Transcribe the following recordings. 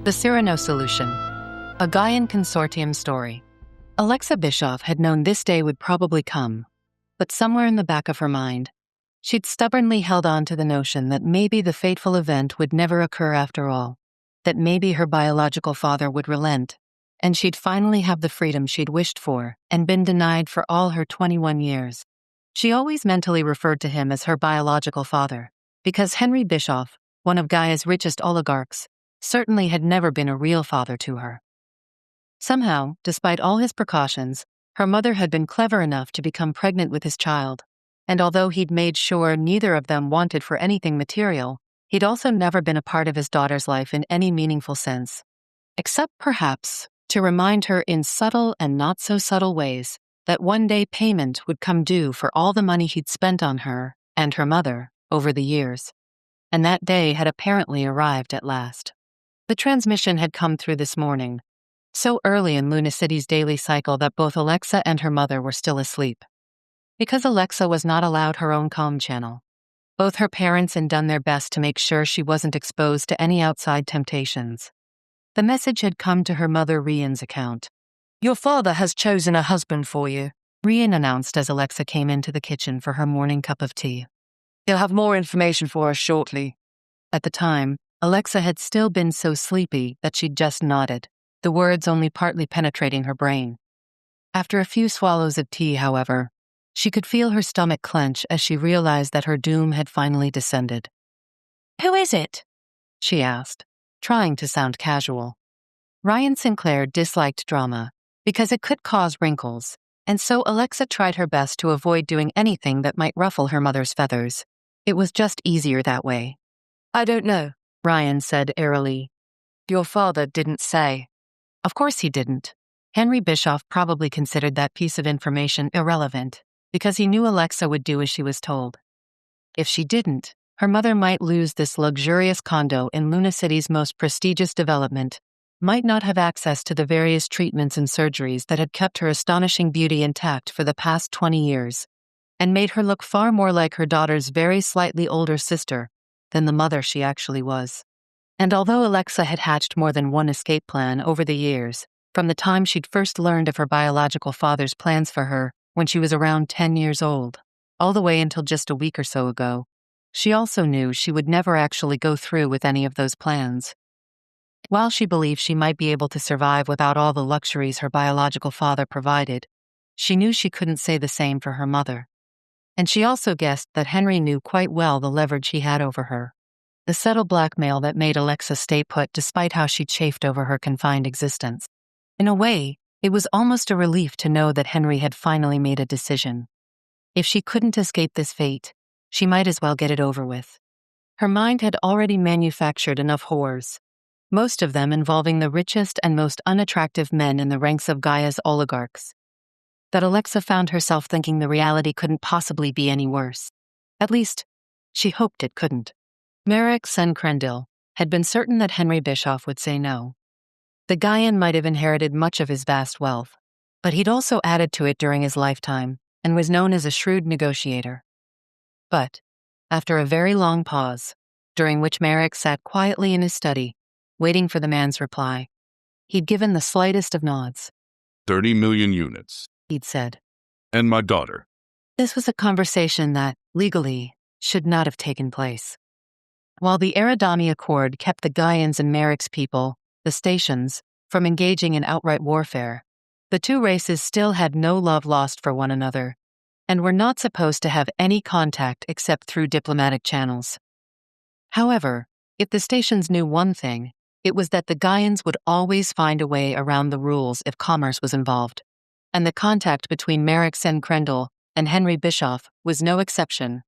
The Cyrano Solution, a Gaian Consortium story. Alexa Bischoff had known this day would probably come, but somewhere in the back of her mind, she'd stubbornly held on to the notion that maybe the fateful event would never occur after all, that maybe her biological father would relent, and she'd finally have the freedom she'd wished for and been denied for all her 21 years. She always mentally referred to him as her biological father, because Henry Bischoff, one of Gaia's richest oligarchs, certainly had never been a real father to her. Somehow, despite all his precautions, her mother had been clever enough to become pregnant with his child, and although he'd made sure neither of them wanted for anything material, he'd also never been a part of his daughter's life in any meaningful sense, except perhaps to remind her in subtle and not-so-subtle ways that one day payment would come due for all the money he'd spent on her and her mother over the years. And that day had apparently arrived at last. The transmission had come through this morning, so early in Luna City's daily cycle that both Alexa and her mother were still asleep. Because Alexa was not allowed her own comm channel, both her parents had done their best to make sure she wasn't exposed to any outside temptations. The message had come to her mother Rian's account. "Your father has chosen a husband for you," Rian announced as Alexa came into the kitchen for her morning cup of tea. "He'll have more information for us shortly." At the time, Alexa had still been so sleepy that she'd just nodded, the words only partly penetrating her brain. After a few swallows of tea, however, she could feel her stomach clench as she realized that her doom had finally descended. "Who is it?" she asked, trying to sound casual. Ryan Sinclair disliked drama because it could cause wrinkles, and so Alexa tried her best to avoid doing anything that might ruffle her mother's feathers. It was just easier that way. "I don't know," Ryan said airily. "Your father didn't say." Of course he didn't. Henry Bischoff probably considered that piece of information irrelevant, because he knew Alexa would do as she was told. If she didn't, her mother might lose this luxurious condo in Luna City's most prestigious development, might not have access to the various treatments and surgeries that had kept her astonishing beauty intact for the past 20 years, and made her look far more like her daughter's very slightly older sister than the mother she actually was. And although Alexa had hatched more than one escape plan over the years, from the time she'd first learned of her biological father's plans for her when she was around 10 years old, all the way until just a week or so ago, she also knew she would never actually go through with any of those plans. While she believed she might be able to survive without all the luxuries her biological father provided, she knew she couldn't say the same for her mother. And she also guessed that Henry knew quite well the leverage he had over her, the subtle blackmail that made Alexa stay put despite how she chafed over her confined existence. In a way, it was almost a relief to know that Henry had finally made a decision. If she couldn't escape this fate, she might as well get it over with. Her mind had already manufactured enough horrors, most of them involving the richest and most unattractive men in the ranks of Gaia's oligarchs, that Alexa found herself thinking the reality couldn't possibly be any worse. At least, she hoped it couldn't. Marek Sen-Krendil had been certain that Henry Bischoff would say no. The Gaian might have inherited much of his vast wealth, but he'd also added to it during his lifetime and was known as a shrewd negotiator. But, after a very long pause, during which Marek sat quietly in his study, waiting for the man's reply, he'd given the slightest of nods. 30 million units, He'd said. And my daughter. This was a conversation that, legally, should not have taken place. While the Eridani Accord kept the Gaians and Marek's people, the stations, from engaging in outright warfare, the two races still had no love lost for one another, and were not supposed to have any contact except through diplomatic channels. However, if the stations knew one thing, it was that the Gaians would always find a way around the rules if commerce was involved, and the contact between Marek Sen-Krendil and Henry Bischoff was no exception.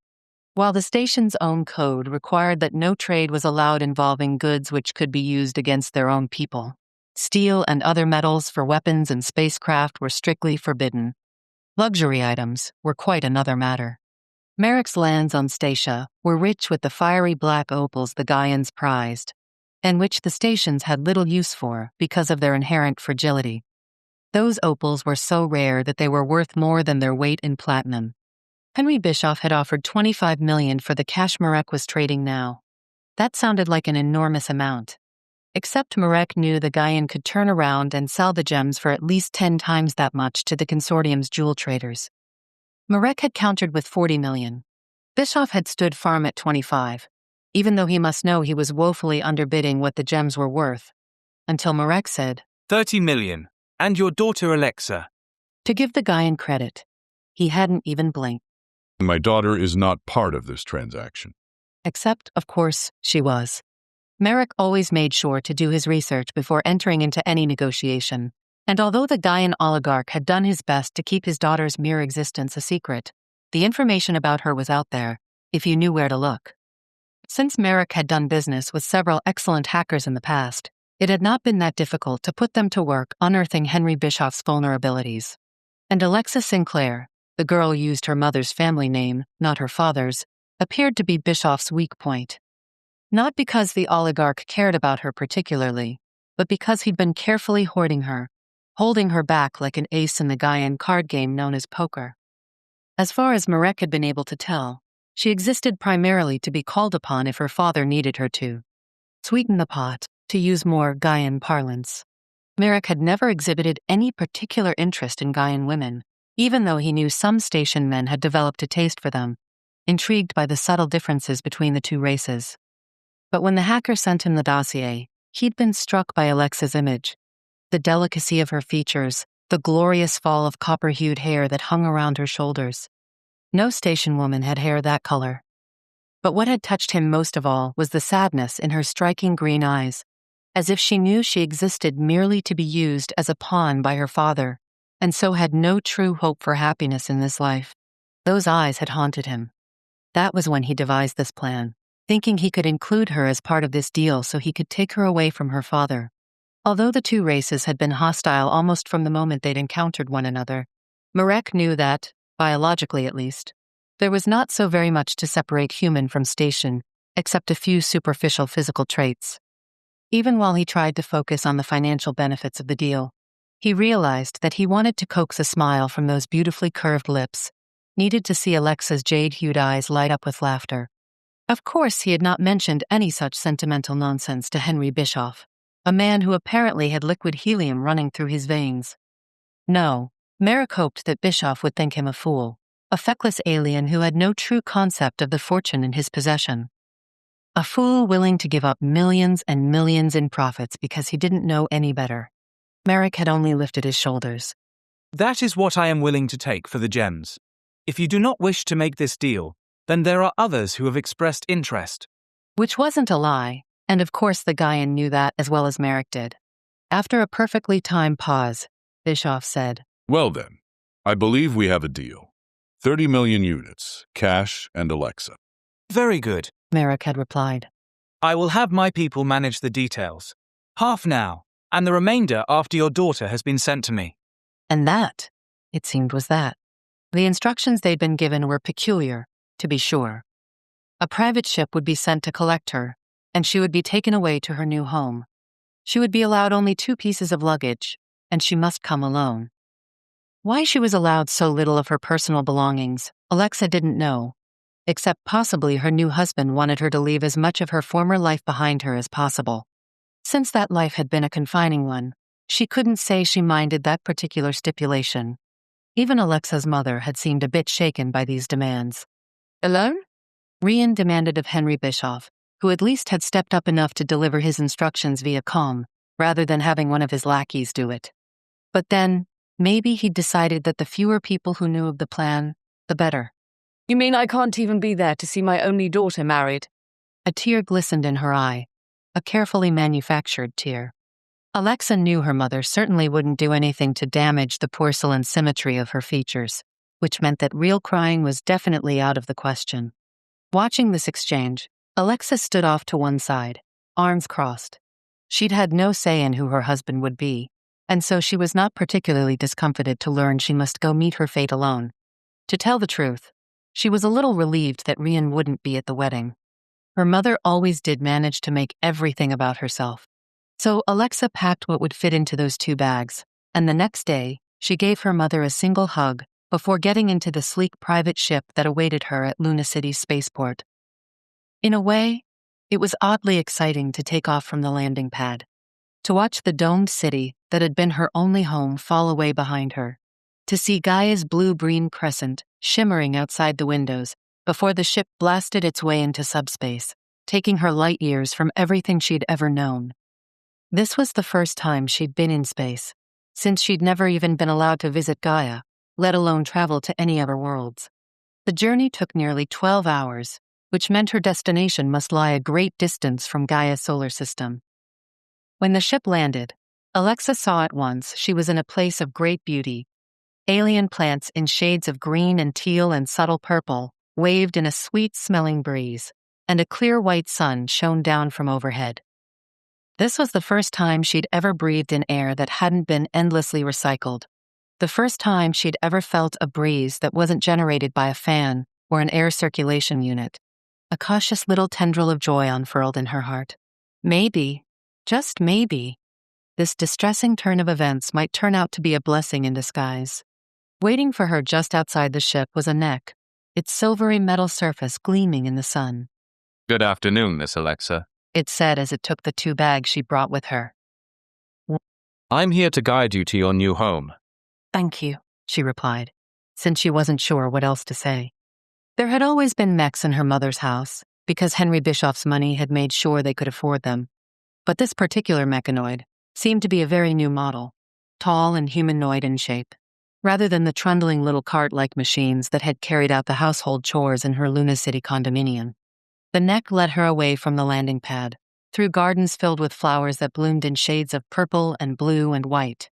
While the station's own code required that no trade was allowed involving goods which could be used against their own people, steel and other metals for weapons and spacecraft were strictly forbidden. Luxury items were quite another matter. Marek's lands on Statia were rich with the fiery black opals the Gaians prized, and which the stations had little use for because of their inherent fragility. Those opals were so rare that they were worth more than their weight in platinum. Henry Bischoff had offered $25 million for the cash Marek was trading now. That sounded like an enormous amount. Except Marek knew the Gaian could turn around and sell the gems for at least 10 times that much to the consortium's jewel traders. Marek had countered with 40 million. Bischoff had stood firm at 25, even though he must know he was woefully underbidding what the gems were worth, until Marek said, 30 million, and your daughter Alexa. To give the Gaian credit, he hadn't even blinked. My daughter is not part of this transaction. Except, of course, she was. Marek always made sure to do his research before entering into any negotiation, and although the Gaian oligarch had done his best to keep his daughter's mere existence a secret, the information about her was out there, if you knew where to look. Since Marek had done business with several excellent hackers in the past, it had not been that difficult to put them to work unearthing Henry Bischoff's vulnerabilities. And Alexa Sinclair, the girl used her mother's family name, not her father's, appeared to be Bischoff's weak point. Not because the oligarch cared about her particularly, but because he'd been carefully hoarding her, holding her back like an ace in the Gaian card game known as poker. As far as Marek had been able to tell, she existed primarily to be called upon if her father needed her to. Sweeten the pot, to use more Gaian parlance. Marek had never exhibited any particular interest in Gaian women, even though he knew some station men had developed a taste for them, intrigued by the subtle differences between the two races. But when the hacker sent him the dossier, he'd been struck by Alexa's image. The delicacy of her features, the glorious fall of copper-hued hair that hung around her shoulders. No station woman had hair that color. But what had touched him most of all was the sadness in her striking green eyes, as if she knew she existed merely to be used as a pawn by her father, and so had no true hope for happiness in this life. Those eyes had haunted him. That was when he devised this plan, thinking he could include her as part of this deal so he could take her away from her father. Although the two races had been hostile almost from the moment they'd encountered one another, Marek knew that, biologically at least, there was not so very much to separate human from station, except a few superficial physical traits. Even while he tried to focus on the financial benefits of the deal, he realized that he wanted to coax a smile from those beautifully curved lips, needed to see Alexa's jade-hued eyes light up with laughter. Of course, he had not mentioned any such sentimental nonsense to Henry Bischoff, a man who apparently had liquid helium running through his veins. No, Marek hoped that Bischoff would think him a fool, a feckless alien who had no true concept of the fortune in his possession. A fool willing to give up millions and millions in profits because he didn't know any better. Marek had only lifted his shoulders. That is what I am willing to take for the gems. If you do not wish to make this deal, then there are others who have expressed interest. Which wasn't a lie, and of course the Gaian knew that as well as Marek did. After a perfectly timed pause, Bischoff said, Well then, I believe we have a deal. 30 million units, cash and Alexa. Very good, Marek had replied. I will have my people manage the details. Half now, and the remainder after your daughter has been sent to me. And that, it seemed, was that. The instructions they'd been given were peculiar, to be sure. A private ship would be sent to collect her, and she would be taken away to her new home. She would be allowed only 2 pieces of luggage, and she must come alone. Why she was allowed so little of her personal belongings, Alexa didn't know, except possibly her new husband wanted her to leave as much of her former life behind her as possible. Since that life had been a confining one, she couldn't say she minded that particular stipulation. Even Alexa's mother had seemed a bit shaken by these demands. Alone? Rian demanded of Henry Bischoff, who at least had stepped up enough to deliver his instructions via comm, rather than having one of his lackeys do it. But then, maybe he'd decided that the fewer people who knew of the plan, the better. You mean I can't even be there to see my only daughter married? A tear glistened in her eye, a carefully manufactured tear. Alexa knew her mother certainly wouldn't do anything to damage the porcelain symmetry of her features, which meant that real crying was definitely out of the question. Watching this exchange, Alexa stood off to one side, arms crossed. She'd had no say in who her husband would be, and so she was not particularly discomfited to learn she must go meet her fate alone. To tell the truth, she was a little relieved that Rian wouldn't be at the wedding. Her mother always did manage to make everything about herself. So Alexa packed what would fit into those 2 bags, and the next day, she gave her mother a single hug before getting into the sleek private ship that awaited her at Luna City's spaceport. In a way, It was oddly exciting to take off from the landing pad, to watch the domed city that had been her only home fall away behind her, to see Gaia's blue-green crescent shimmering outside the windows before the ship blasted its way into subspace, taking her light years from everything she'd ever known. This was the first time she'd been in space, since she'd never even been allowed to visit Gaia, let alone travel to any other worlds. The journey took nearly 12 hours, which meant her destination must lie a great distance from Gaia's solar system. When the ship landed, Alexa saw at once she was in a place of great beauty. Alien plants in shades of green and teal and subtle purple waved in a sweet-smelling breeze, and a clear white sun shone down from overhead. This was the first time she'd ever breathed in air that hadn't been endlessly recycled. The first time she'd ever felt a breeze that wasn't generated by a fan or an air circulation unit. A cautious little tendril of joy unfurled in her heart. Maybe, just maybe, this distressing turn of events might turn out to be a blessing in disguise. Waiting for her just outside the ship was a neck, its silvery metal surface gleaming in the sun. Good afternoon, Miss Alexa. It said as it took the 2 bags she brought with her. I'm here to guide you to your new home. Thank you, she replied, since she wasn't sure what else to say. There had always been mechs in her mother's house, because Henry Bischoff's money had made sure they could afford them. But this particular mechanoid seemed to be a very new model, tall and humanoid in shape, rather than the trundling little cart-like machines that had carried out the household chores in her Luna City condominium. The neck led her away from the landing pad, through gardens filled with flowers that bloomed in shades of purple and blue and white.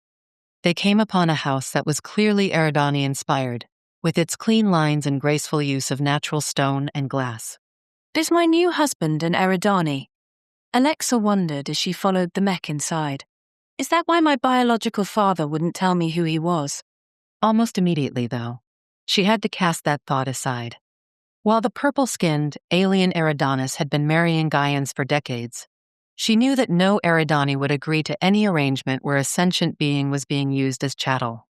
They came upon a house that was clearly Eridani-inspired, with its clean lines and graceful use of natural stone and glass. Is my new husband an Eridani? Alexa wondered as she followed the mech inside. Is that why my biological father wouldn't tell me who he was? Almost immediately, though, she had to cast that thought aside. While the purple-skinned, alien Eridanis had been marrying Gaians for decades, she knew that no Eridani would agree to any arrangement where a sentient being was being used as chattel.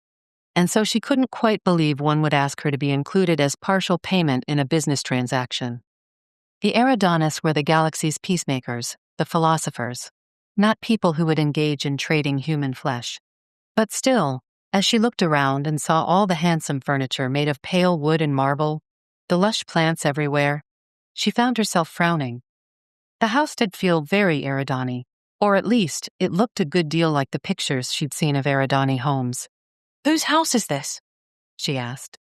And so she couldn't quite believe one would ask her to be included as partial payment in a business transaction. The Eridanis were the galaxy's peacemakers, the philosophers, not people who would engage in trading human flesh. But still, as she looked around and saw all the handsome furniture made of pale wood and marble, the lush plants everywhere, she found herself frowning. The house did feel very Eridani, or at least it looked a good deal like the pictures she'd seen of Eridani homes. Whose house is this? She asked.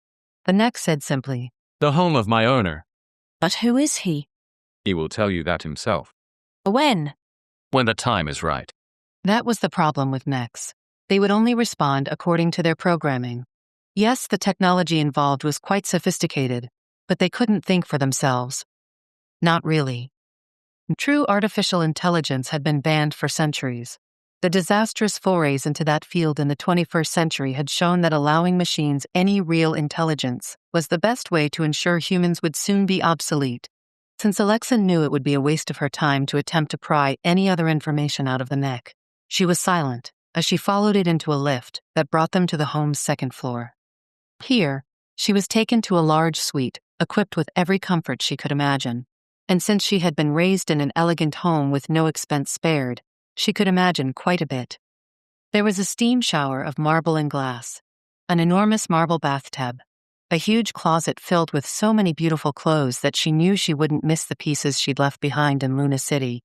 The neck said simply, The home of my owner. But who is he? He will tell you that himself. When? When the time is right. That was the problem with necks. They would only respond according to their programming. Yes, the technology involved was quite sophisticated, but they couldn't think for themselves. Not really. True artificial intelligence had been banned for centuries. The disastrous forays into that field in the 21st century had shown that allowing machines any real intelligence was the best way to ensure humans would soon be obsolete. Since Alexa knew it would be a waste of her time to attempt to pry any other information out of the neck, she was silent as she followed it into a lift that brought them to the home's 2nd floor. Here, she was taken to a large suite equipped with every comfort she could imagine, and since she had been raised in an elegant home with no expense spared, she could imagine quite a bit. There was a steam shower of marble and glass, an enormous marble bathtub, a huge closet filled with so many beautiful clothes that she knew she wouldn't miss the pieces she'd left behind in Luna City,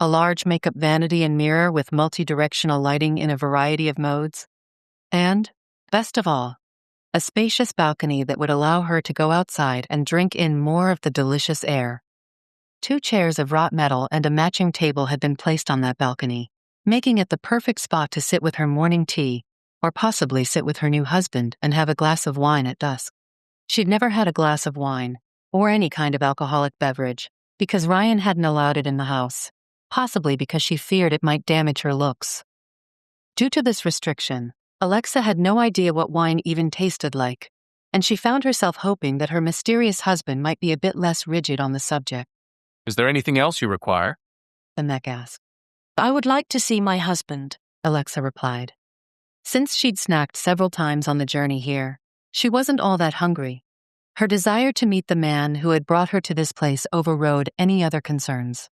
a large makeup vanity and mirror with multi-directional lighting in a variety of modes, and, best of all, a spacious balcony that would allow her to go outside and drink in more of the delicious air. 2 chairs of wrought metal and a matching table had been placed on that balcony, making it the perfect spot to sit with her morning tea, or possibly sit with her new husband and have a glass of wine at dusk. She'd never had a glass of wine, or any kind of alcoholic beverage, because Ryan hadn't allowed it in the house, possibly because she feared it might damage her looks. Due to this restriction, Alexa had no idea what wine even tasted like, and she found herself hoping that her mysterious husband might be a bit less rigid on the subject. Is there anything else you require? The mech asked. I would like to see my husband, Alexa replied. Since she'd snacked several times on the journey here, she wasn't all that hungry. Her desire to meet the man who had brought her to this place overrode any other concerns.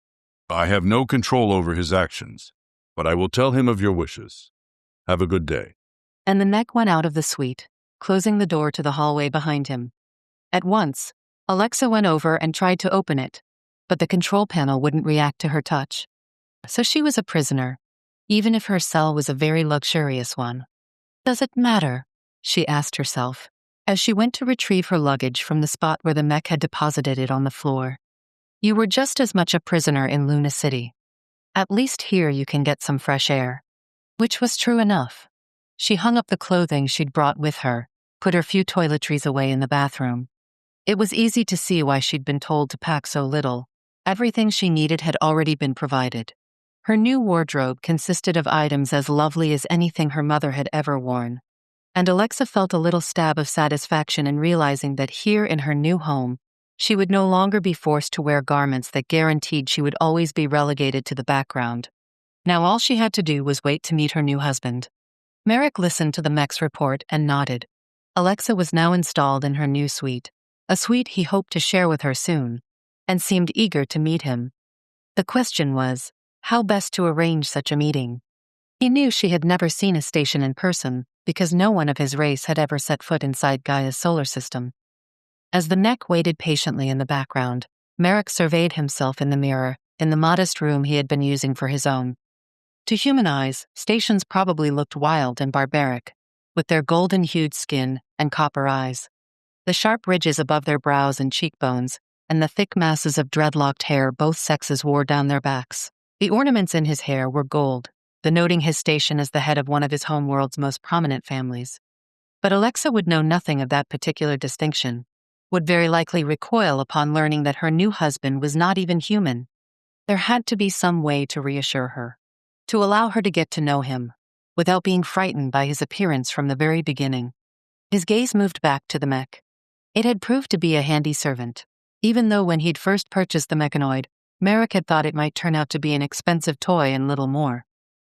I have no control over his actions, but I will tell him of your wishes. Have a good day. And the mech went out of the suite, closing the door to the hallway behind him. At once, Alexa went over and tried to open it, but the control panel wouldn't react to her touch. So she was a prisoner, even if her cell was a very luxurious one. Does it matter? She asked herself, as she went to retrieve her luggage from the spot where the mech had deposited it on the floor. You were just as much a prisoner in Luna City. At least here you can get some fresh air. Which was true enough. She hung up the clothing she'd brought with her, put her few toiletries away in the bathroom. It was easy to see why she'd been told to pack so little. Everything she needed had already been provided. Her new wardrobe consisted of items as lovely as anything her mother had ever worn. And Alexa felt a little stab of satisfaction in realizing that here in her new home, she would no longer be forced to wear garments that guaranteed she would always be relegated to the background. Now all she had to do was wait to meet her new husband. Merrick listened to the mech's report and nodded. Alexa was now installed in her new suite, a suite he hoped to share with her soon, and seemed eager to meet him. The question was, how best to arrange such a meeting? He knew she had never seen a station in person because no one of his race had ever set foot inside Gaia's solar system. As the mech waited patiently in the background, Merrick surveyed himself in the mirror in the modest room he had been using for his own. To human eyes, stations probably looked wild and barbaric, with their golden-hued skin and copper eyes. The sharp ridges above their brows and cheekbones, and the thick masses of dreadlocked hair both sexes wore down their backs. The ornaments in his hair were gold, denoting his station as the head of one of his homeworld's most prominent families. But Alexa would know nothing of that particular distinction, would very likely recoil upon learning that her new husband was not even human. There had to be some way to reassure her, to allow her to get to know him, without being frightened by his appearance from the very beginning. His gaze moved back to the mech. It had proved to be a handy servant, even though when he'd first purchased the mechanoid, Merrick had thought it might turn out to be an expensive toy and little more.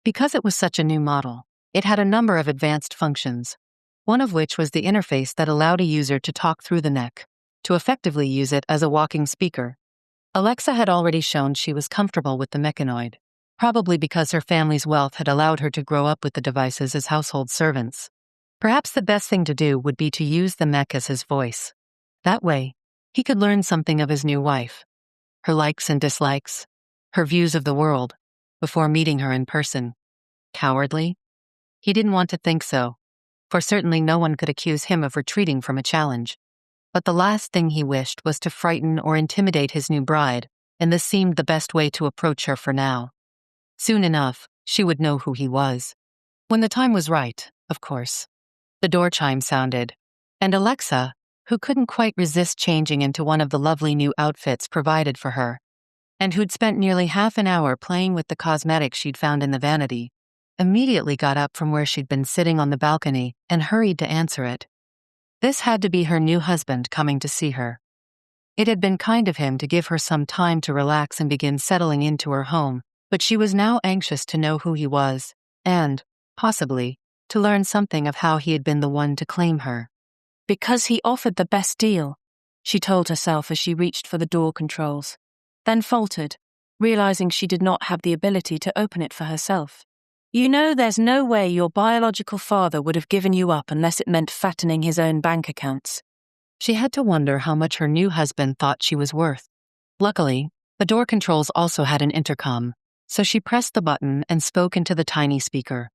Because it was such a new model, it had a number of advanced functions, one of which was the interface that allowed a user to talk through the mech, to effectively use it as a walking speaker. Alexa had already shown she was comfortable with the mechanoid, probably because her family's wealth had allowed her to grow up with the devices as household servants. Perhaps the best thing to do would be to use the mech as his voice. That way, he could learn something of his new wife, her likes and dislikes, her views of the world, before meeting her in person. Cowardly? He didn't want to think so, for certainly no one could accuse him of retreating from a challenge. But the last thing he wished was to frighten or intimidate his new bride, and this seemed the best way to approach her for now. Soon enough, she would know who he was. When the time was right, of course. The door chime sounded, and Alexa, who couldn't quite resist changing into one of the lovely new outfits provided for her, and who'd spent nearly half an hour playing with the cosmetics she'd found in the vanity, immediately got up from where she'd been sitting on the balcony and hurried to answer it. This had to be her new husband coming to see her. It had been kind of him to give her some time to relax and begin settling into her home, but she was now anxious to know who he was, and, possibly, to learn something of how he had been the one to claim her. Because he offered the best deal, she told herself as she reached for the door controls, then faltered, realizing she did not have the ability to open it for herself. You know, there's no way your biological father would have given you up unless it meant fattening his own bank accounts. She had to wonder how much her new husband thought she was worth. Luckily, the door controls also had an intercom, so she pressed the button and spoke into the tiny speaker.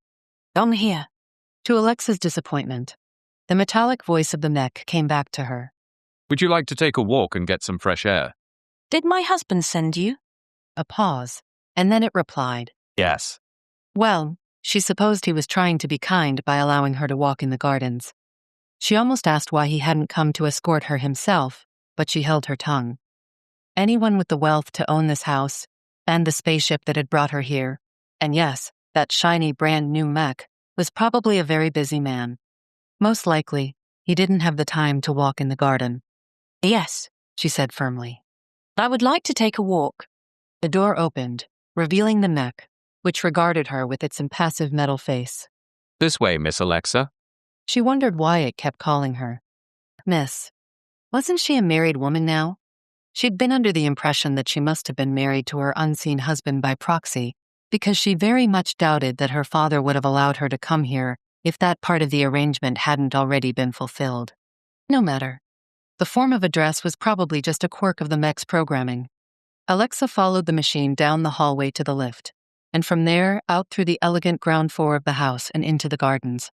I'm here. To Alexa's disappointment, the metallic voice of the mech came back to her. Would you like to take a walk and get some fresh air? Did my husband send you? A pause, and then it replied. Yes. Well, she supposed he was trying to be kind by allowing her to walk in the gardens. She almost asked why he hadn't come to escort her himself, but she held her tongue. Anyone with the wealth to own this house, and the spaceship that had brought her here, and yes, that shiny brand new mech, was probably a very busy man. Most likely, he didn't have the time to walk in the garden. Yes, she said firmly. I would like to take a walk. The door opened, revealing the mech, which regarded her with its impassive metal face. This way, Miss Alexa. She wondered why it kept calling her Miss. Wasn't she a married woman now? She'd been under the impression that she must have been married to her unseen husband by proxy, because she very much doubted that her father would have allowed her to come here if that part of the arrangement hadn't already been fulfilled. No matter. The form of address was probably just a quirk of the mech's programming. Alexa followed the machine down the hallway to the lift, and from there out through the elegant ground floor of the house and into the gardens.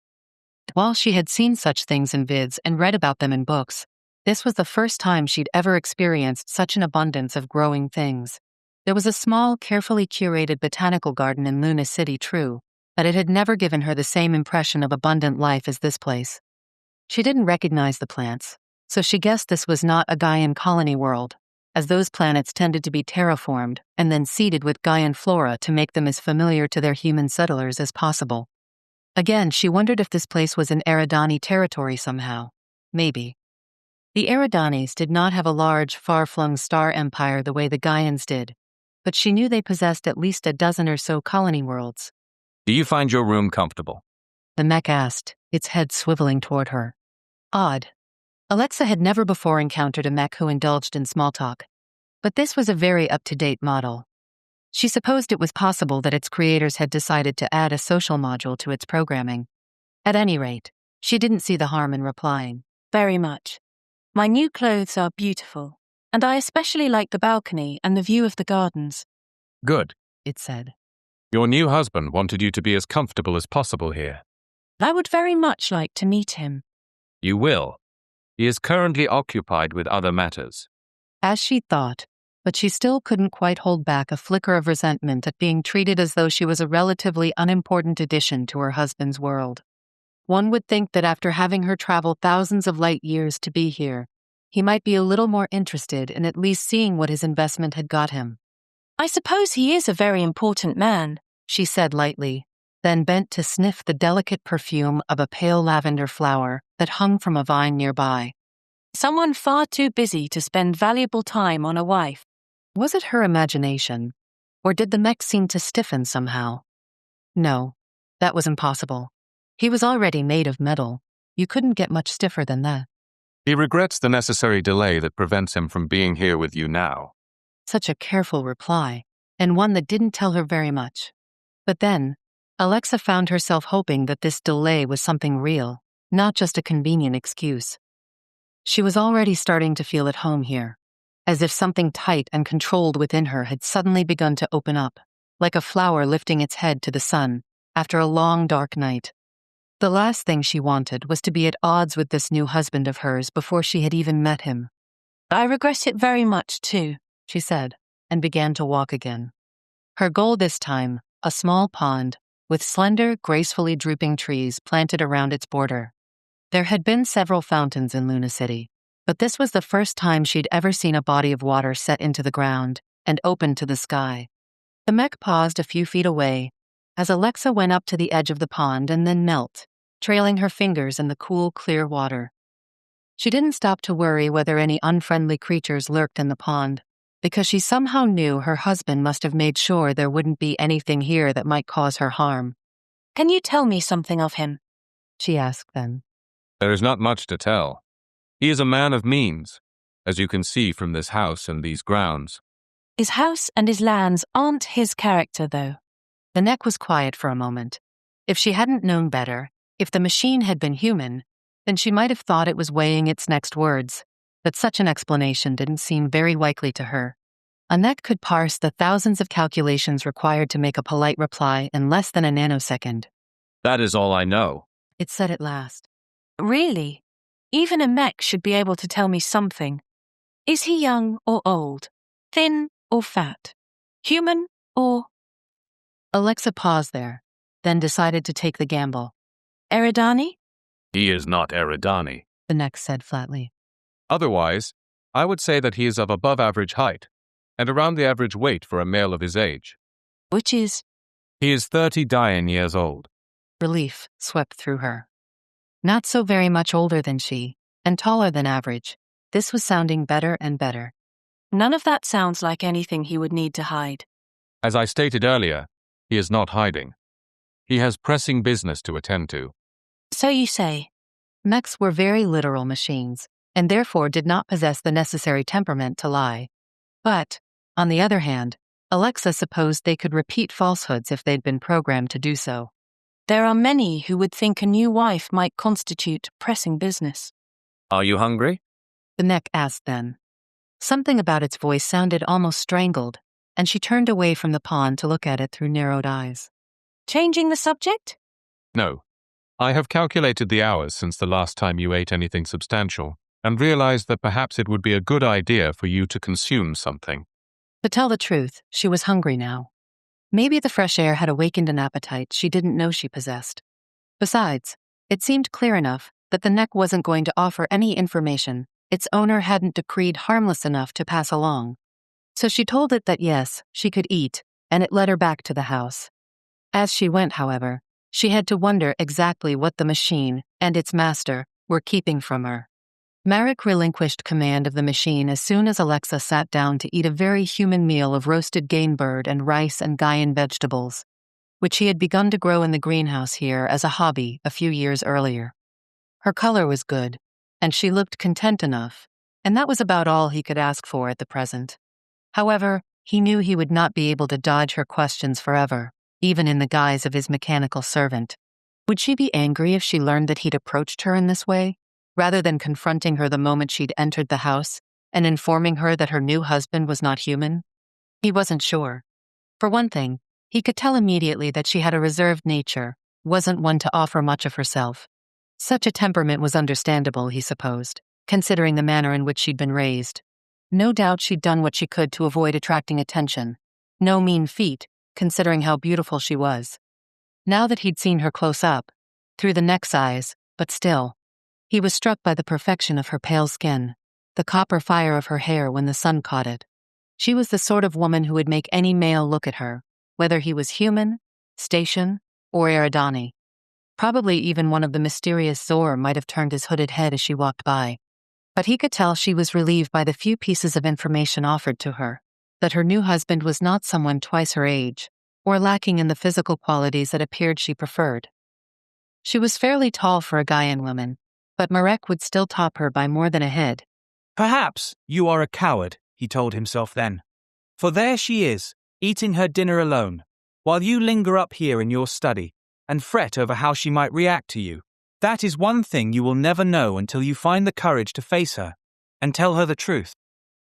While she had seen such things in vids and read about them in books, this was the first time she'd ever experienced such an abundance of growing things. There was a small, carefully curated botanical garden in Luna City, true, but it had never given her the same impression of abundant life as this place. She didn't recognize the plants, so she guessed this was not a Gaian colony world, as those planets tended to be terraformed and then seeded with Gaian flora to make them as familiar to their human settlers as possible. Again, she wondered if this place was in Eridani territory somehow. Maybe. The Eridanis did not have a large, far-flung star empire the way the Gaians did, but she knew they possessed at least a dozen or so colony worlds. Do you find your room comfortable? The mech asked, its head swiveling toward her. Odd. Alexa had never before encountered a mech who indulged in small talk, but this was a very up-to-date model. She supposed it was possible that its creators had decided to add a social module to its programming. At any rate, she didn't see the harm in replying. Very much. My new clothes are beautiful, and I especially like the balcony and the view of the gardens. Good, it said. Your new husband wanted you to be as comfortable as possible here. I would very much like to meet him. You will. He is currently occupied with other matters. As she thought, but she still couldn't quite hold back a flicker of resentment at being treated as though she was a relatively unimportant addition to her husband's world. One would think that after having her travel thousands of light years to be here, he might be a little more interested in at least seeing what his investment had got him. I suppose he is a very important man, she said lightly, then bent to sniff the delicate perfume of a pale lavender flower that hung from a vine nearby. Someone far too busy to spend valuable time on a wife. Was it her imagination, or did the mech seem to stiffen somehow? No, that was impossible. He was already made of metal. You couldn't get much stiffer than that. He regrets the necessary delay that prevents him from being here with you now. Such a careful reply, and one that didn't tell her very much. But then, Alexa found herself hoping that this delay was something real, not just a convenient excuse. She was already starting to feel at home here, as if something tight and controlled within her had suddenly begun to open up, like a flower lifting its head to the sun after a long, dark night. The last thing she wanted was to be at odds with this new husband of hers before she had even met him. I regret it very much, too, she said, and began to walk again. Her goal this time, a small pond, with slender, gracefully drooping trees planted around its border. There had been several fountains in Luna City, but this was the first time she'd ever seen a body of water set into the ground and open to the sky. The mech paused a few feet away as Alexa went up to the edge of the pond and then knelt, trailing her fingers in the cool, clear water. She didn't stop to worry whether any unfriendly creatures lurked in the pond, because she somehow knew her husband must have made sure there wouldn't be anything here that might cause her harm. Can you tell me something of him? She asked then. There is not much to tell. He is a man of means, as you can see from this house and these grounds. His house and his lands aren't his character, though. The neck was quiet for a moment. If she hadn't known better, if the machine had been human, then she might have thought it was weighing its next words, but such an explanation didn't seem very likely to her. A neck could parse the thousands of calculations required to make a polite reply in less than a nanosecond. That is all I know, it said at last. Really? Even a mech should be able to tell me something. Is he young or old? Thin or fat? Human or... Alexa paused there, then decided to take the gamble. Eridani? He is not Eridani, the neck said flatly. Otherwise, I would say that he is of above average height, and around the average weight for a male of his age. Which is? He is 30 Gaian years old. Relief swept through her. Not so very much older than she, and taller than average. This was sounding better and better. None of that sounds like anything he would need to hide. As I stated earlier, he is not hiding. He has pressing business to attend to. So you say. Mechs were very literal machines, and therefore did not possess the necessary temperament to lie. But, on the other hand, Alexa supposed they could repeat falsehoods if they'd been programmed to do so. There are many who would think a new wife might constitute pressing business. Are you hungry? The neck asked then. Something about its voice sounded almost strangled, and she turned away from the pond to look at it through narrowed eyes. Changing the subject? No. I have calculated the hours since the last time you ate anything substantial, and realized that perhaps it would be a good idea for you to consume something. To tell the truth, she was hungry now. Maybe the fresh air had awakened an appetite she didn't know she possessed. Besides, it seemed clear enough that the neck wasn't going to offer any information its owner hadn't decreed harmless enough to pass along. So she told it that yes, she could eat, and it led her back to the house. As she went, however, she had to wonder exactly what the machine and its master were keeping from her. Marek relinquished command of the machine as soon as Alexa sat down to eat a very human meal of roasted game bird and rice and Gaian vegetables, which he had begun to grow in the greenhouse here as a hobby a few years earlier. Her color was good, and she looked content enough, and that was about all he could ask for at the present. However, he knew he would not be able to dodge her questions forever, even in the guise of his mechanical servant. Would she be angry if she learned that he'd approached her in this way, rather than confronting her the moment she'd entered the house and informing her that her new husband was not human? He wasn't sure. For one thing, he could tell immediately that she had a reserved nature, wasn't one to offer much of herself. Such a temperament was understandable, he supposed, considering the manner in which she'd been raised. No doubt she'd done what she could to avoid attracting attention. No mean feat, considering how beautiful she was. Now that he'd seen her close up, through the neck's eyes, but still, he was struck by the perfection of her pale skin, the copper fire of her hair when the sun caught it. She was the sort of woman who would make any male look at her, whether he was human, station, or Eridani. Probably even one of the mysterious Zor might have turned his hooded head as she walked by. But he could tell she was relieved by the few pieces of information offered to her, that her new husband was not someone twice her age, or lacking in the physical qualities that appeared she preferred. She was fairly tall for a Gaian woman, but Marek would still top her by more than a head. Perhaps you are a coward, he told himself then. For there she is, eating her dinner alone, while you linger up here in your study and fret over how she might react to you. That is one thing you will never know until you find the courage to face her and tell her the truth.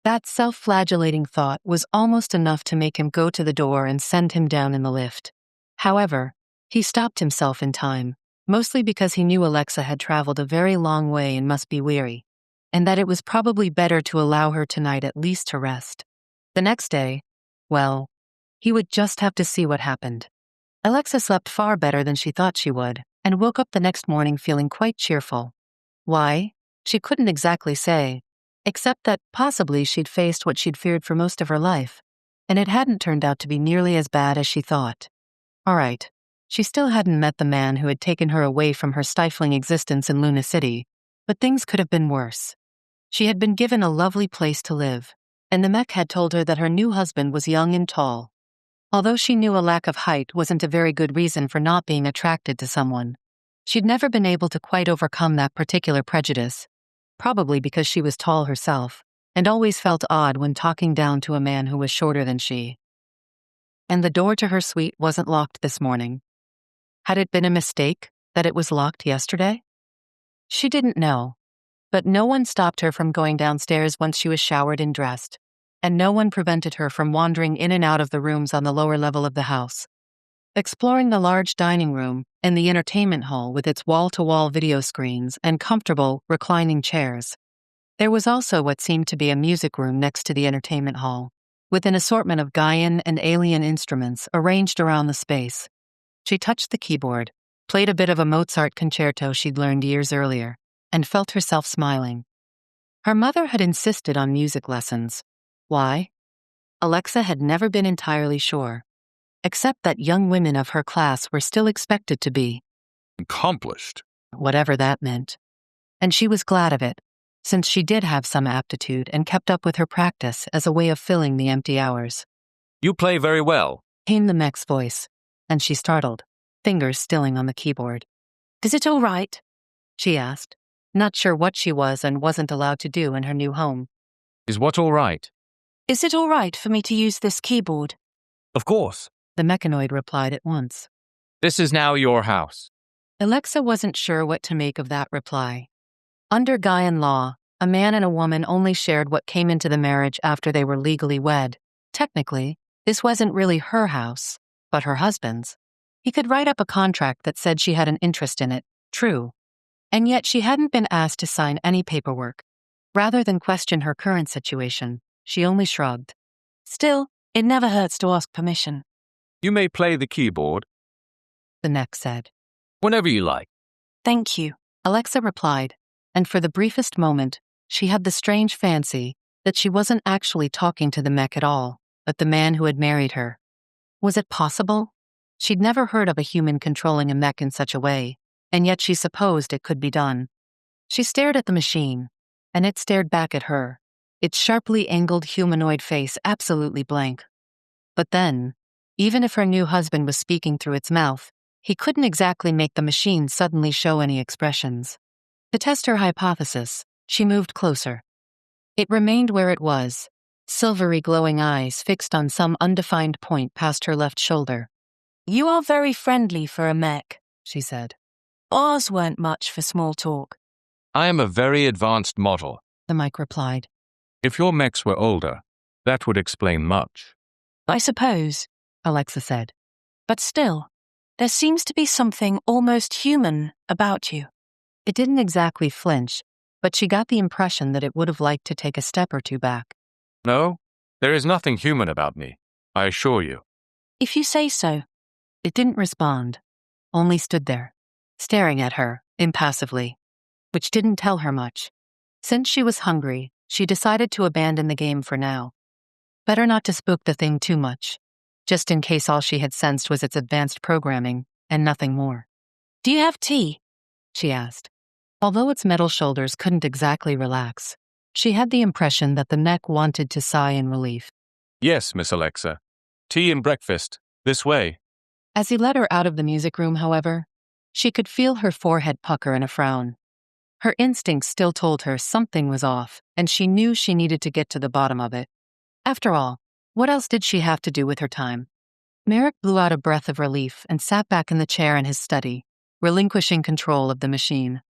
That self-flagellating thought was almost enough to make him go to the door and send him down in the lift. However, he stopped himself in time, mostly because he knew Alexa had traveled a very long way and must be weary, and that it was probably better to allow her tonight at least to rest. The next day, well, he would just have to see what happened. Alexa slept far better than she thought she would, and woke up the next morning feeling quite cheerful. Why? She couldn't exactly say, except that possibly she'd faced what she'd feared for most of her life, and it hadn't turned out to be nearly as bad as she thought. All right, she still hadn't met the man who had taken her away from her stifling existence in Luna City, but things could have been worse. She had been given a lovely place to live, and the mech had told her that her new husband was young and tall. Although she knew a lack of height wasn't a very good reason for not being attracted to someone, she'd never been able to quite overcome that particular prejudice, probably because she was tall herself, and always felt odd when talking down to a man who was shorter than she. And the door to her suite wasn't locked this morning. Had it been a mistake that it was locked yesterday? She didn't know, but no one stopped her from going downstairs once she was showered and dressed, and no one prevented her from wandering in and out of the rooms on the lower level of the house. Exploring the large dining room and the entertainment hall with its wall-to-wall video screens and comfortable, reclining chairs. There was also what seemed to be a music room next to the entertainment hall, with an assortment of Gaian and alien instruments arranged around the space. She touched the keyboard, played a bit of a Mozart concerto she'd learned years earlier, and felt herself smiling. Her mother had insisted on music lessons. Why? Alexa had never been entirely sure, except that young women of her class were still expected to be Accomplished. whatever that meant. And she was glad of it, since she did have some aptitude and kept up with her practice as a way of filling the empty hours. You play very well, Came the mech's voice, and she startled, fingers stilling on the keyboard. Is it all right? She asked, not sure what she was and wasn't allowed to do in her new home. Is what all right? Is it all right for me to use this keyboard? Of course. The mechanoid replied at once. This is now your house. Alexa wasn't sure what to make of that reply. Under Gaian law, a man and a woman only shared what came into the marriage after they were legally wed. Technically, this wasn't really her house, but her husband's. He could write up a contract that said she had an interest in it, true. And yet she hadn't been asked to sign any paperwork. Rather than question her current situation, she only shrugged. Still, it never hurts to ask permission. You may play the keyboard The neck said. whenever you like. Thank you. Alexa replied, and for the briefest moment, she had the strange fancy that she wasn't actually talking to the mech at all, but the man who had married her. Was it possible? She'd never heard of a human controlling a mech in such a way, and yet she supposed it could be done. She stared at the machine, and it stared back at her, its sharply angled humanoid face absolutely blank. But then, even if her new husband was speaking through its mouth, he couldn't exactly make the machine suddenly show any expressions. To test her hypothesis, she moved closer. It remained where it was, silvery glowing eyes fixed on some undefined point past her left shoulder. You are very friendly for a mech, She said. Ours weren't much for small talk. I am a very advanced model. The mic replied. If your mechs were older, that would explain much. I suppose, Alexa said. but still, there seems to be something almost human about you. It didn't exactly flinch, but she got the impression that it would have liked to take a step or two back. No, there is nothing human about me, I assure you. If you say so. It didn't respond, only stood there, staring at her, impassively, which didn't tell her much. Since she was hungry, she decided to abandon the game for now. Better not to spook the thing too much, just in case all she had sensed was its advanced programming, and nothing more. Do you have tea? She asked. Although its metal shoulders couldn't exactly relax, she had the impression that the neck wanted to sigh in relief. Yes, Miss Alexa. Tea and breakfast. This way. As he led her out of the music room, however, she could feel her forehead pucker in a frown. Her instincts still told her something was off, and she knew she needed to get to the bottom of it. After all, what else did she have to do with her time? Merrick blew out a breath of relief and sat back in the chair in his study, relinquishing control of the machine.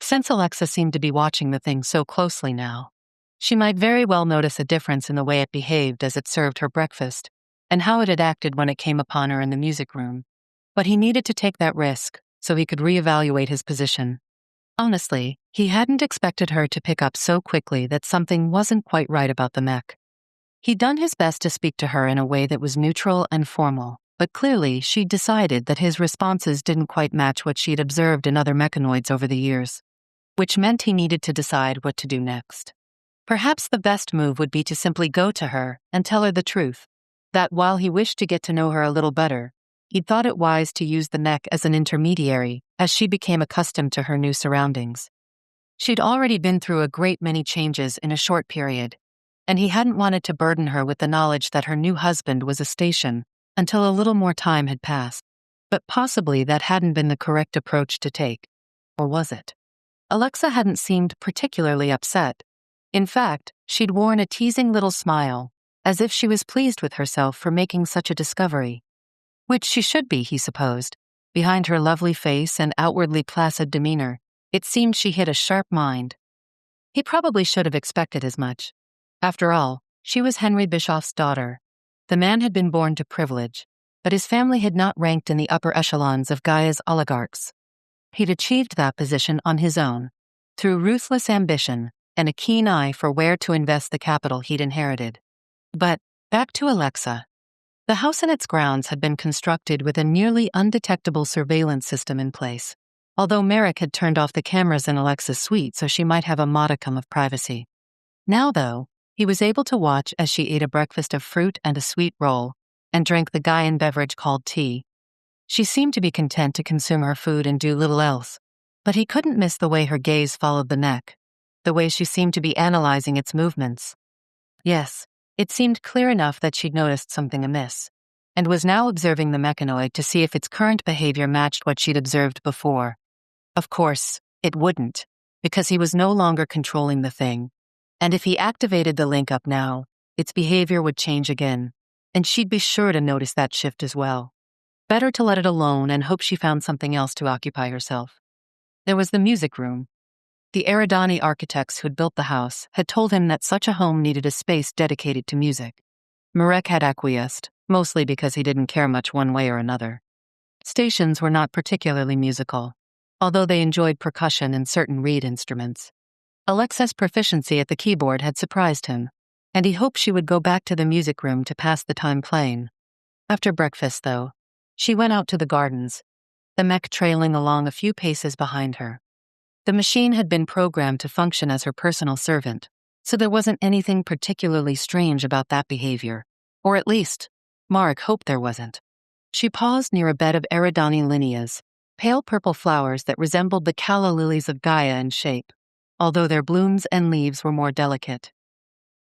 Since Alexa seemed to be watching the thing so closely now, she might very well notice a difference in the way it behaved as it served her breakfast, and how it had acted when it came upon her in the music room. But he needed to take that risk so he could reevaluate his position. Honestly, he hadn't expected her to pick up so quickly that something wasn't quite right about the mech. He'd done his best to speak to her in a way that was neutral and formal, but clearly she'd decided that his responses didn't quite match what she'd observed in other mechanoids over the years, which meant he needed to decide what to do next. Perhaps the best move would be to simply go to her and tell her the truth, that while he wished to get to know her a little better, he'd thought it wise to use the neck as an intermediary as she became accustomed to her new surroundings. She'd already been through a great many changes in a short period, and he hadn't wanted to burden her with the knowledge that her new husband was a station until a little more time had passed. But possibly that hadn't been the correct approach to take. Or was it? Alexa hadn't seemed particularly upset. In fact, she'd worn a teasing little smile, as if she was pleased with herself for making such a discovery. Which she should be, he supposed. Behind her lovely face and outwardly placid demeanor, it seemed she hid a sharp mind. He probably should have expected as much. After all, she was Henry Bischoff's daughter. The man had been born to privilege, but his family had not ranked in the upper echelons of Gaia's oligarchs. He'd achieved that position on his own, through ruthless ambition and a keen eye for where to invest the capital he'd inherited. But, back to Alexa. The house and its grounds had been constructed with a nearly undetectable surveillance system in place, although Merrick had turned off the cameras in Alexa's suite so she might have a modicum of privacy. Now, though, he was able to watch as she ate a breakfast of fruit and a sweet roll, and drank the Gaian beverage called tea. She seemed to be content to consume her food and do little else, but he couldn't miss the way her gaze followed the neck, the way she seemed to be analyzing its movements. Yes, it seemed clear enough that she'd noticed something amiss, and was now observing the mechanoid to see if its current behavior matched what she'd observed before. Of course, it wouldn't. because he was no longer controlling the thing. And if he activated the link up now, its behavior would change again, and she'd be sure to notice that shift as well. Better to let it alone and hope she found something else to occupy herself. There was the music room. The Eridani architects who'd built the house had told him that such a home needed a space dedicated to music. Marek had acquiesced, mostly because he didn't care much one way or another. Stations were not particularly musical, although they enjoyed percussion and certain reed instruments. Alexa's proficiency at the keyboard had surprised him, and he hoped she would go back to the music room to pass the time playing. After breakfast, though, she went out to the gardens, the mech trailing along a few paces behind her. The machine had been programmed to function as her personal servant, so there wasn't anything particularly strange about that behavior, or at least, Marek hoped there wasn't. She paused near a bed of Eridani lineas, pale purple flowers that resembled the calla lilies of Gaia in shape, although their blooms and leaves were more delicate.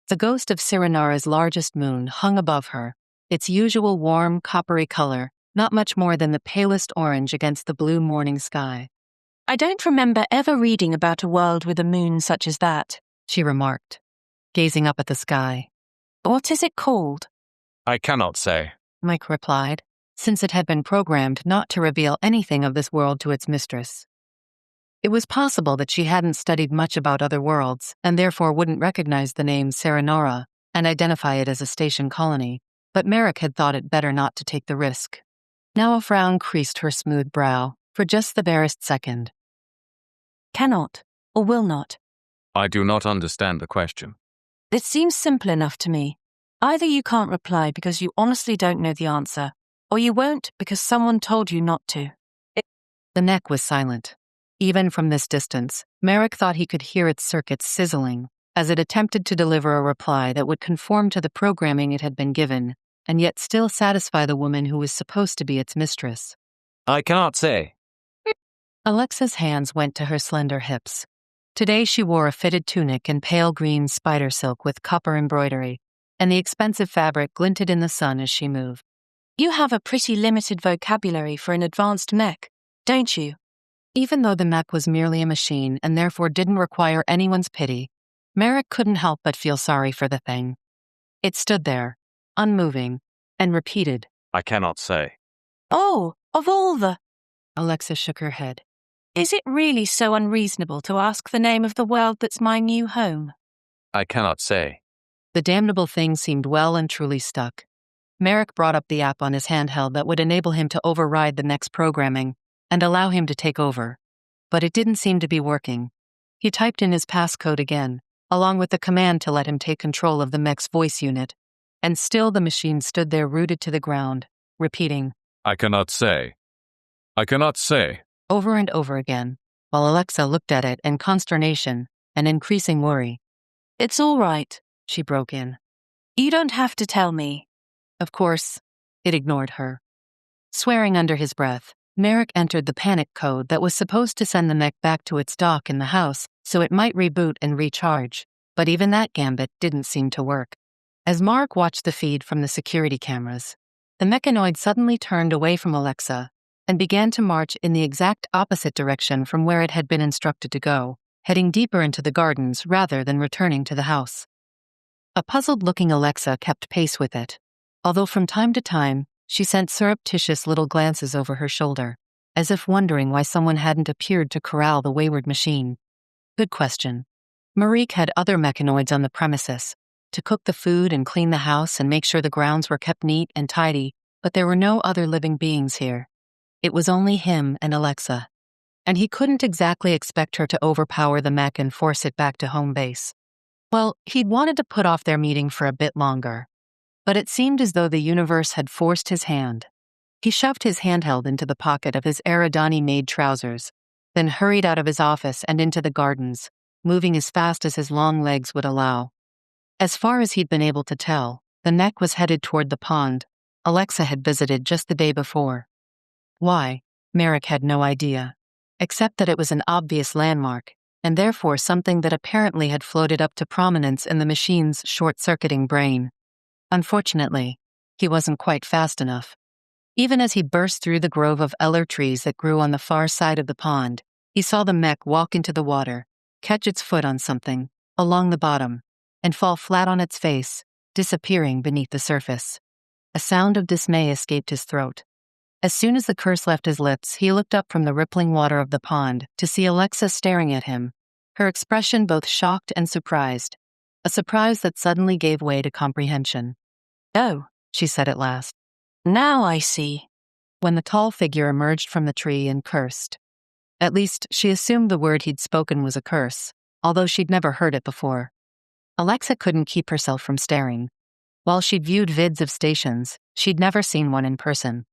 The ghost of Cyranara's largest moon hung above her, its usual warm, coppery color, not much more than the palest orange against the blue morning sky. I don't remember ever reading about a world with a moon such as that, she remarked, gazing up at the sky. What is it called? I cannot say, Mike replied, since it had been programmed not to reveal anything of this world to its mistress. It was possible that she hadn't studied much about other worlds and therefore wouldn't recognize the name Cyranora and identify it as a station colony, but Marek had thought it better not to take the risk. Now a frown creased her smooth brow for just the barest second. Cannot, or will not. I do not understand the question. It seems simple enough to me. Either you can't reply because you honestly don't know the answer, or you won't because someone told you not to. The neck was silent. Even from this distance, Marek thought he could hear its circuits sizzling as it attempted to deliver a reply that would conform to the programming it had been given, and yet still satisfy the woman who was supposed to be its mistress. I cannot say. Alexa's hands went to her slender hips. Today she wore a fitted tunic in pale green spider silk with copper embroidery, and the expensive fabric glinted in the sun as she moved. You have a pretty limited vocabulary for an advanced mech, don't you? Even though the mech was merely a machine and therefore didn't require anyone's pity, Marek couldn't help but feel sorry for the thing. It stood there, unmoving, and repeated, I cannot say. Oh, of all the... Alexa shook her head. Is it really so unreasonable to ask the name of the world that's my new home? I cannot say. The damnable thing seemed well and truly stuck. Marek brought up the app on his handheld that would enable him to override the mech's programming and allow him to take over. But it didn't seem to be working. He typed in his passcode again, along with the command to let him take control of the mech's voice unit, and still the machine stood there rooted to the ground, repeating, I cannot say. I cannot say. Over and over again, while Alexa looked at it in consternation and increasing worry. It's all right, she broke in. You don't have to tell me. Of course, it ignored her. Swearing under his breath, Marek entered the panic code that was supposed to send the mech back to its dock in the house so it might reboot and recharge, but even that gambit didn't seem to work. As Marek watched the feed from the security cameras, the mechanoid suddenly turned away from Alexa and began to march in the exact opposite direction from where it had been instructed to go, heading deeper into the gardens rather than returning to the house. A puzzled-looking Alexa kept pace with it, although from time to time, she sent surreptitious little glances over her shoulder, as if wondering why someone hadn't appeared to corral the wayward machine. Good question. Marique had other mechanoids on the premises, to cook the food and clean the house and make sure the grounds were kept neat and tidy, but there were no other living beings here. It was only him and Alexa, and he couldn't exactly expect her to overpower the mech and force it back to home base. Well, he'd wanted to put off their meeting for a bit longer, but it seemed as though the universe had forced his hand. He shoved his handheld into the pocket of his Eridani-made trousers, then hurried out of his office and into the gardens, moving as fast as his long legs would allow. As far as he'd been able to tell, the mech was headed toward the pond Alexa had visited just the day before. Why, Marek had no idea, except that it was an obvious landmark, and therefore something that apparently had floated up to prominence in the machine's short-circuiting brain. Unfortunately, he wasn't quite fast enough. Even as he burst through the grove of eller trees that grew on the far side of the pond, he saw the mech walk into the water, catch its foot on something, along the bottom, and fall flat on its face, disappearing beneath the surface. A sound of dismay escaped his throat. As soon as the curse left his lips, he looked up from the rippling water of the pond to see Alexa staring at him, her expression both shocked and surprised, a surprise that suddenly gave way to comprehension. "Oh," she said at last. "Now I see." When the tall figure emerged from the tree and cursed. At least, she assumed the word he'd spoken was a curse, although she'd never heard it before. Alexa couldn't keep herself from staring. While she'd viewed vids of stations, she'd never seen one in person.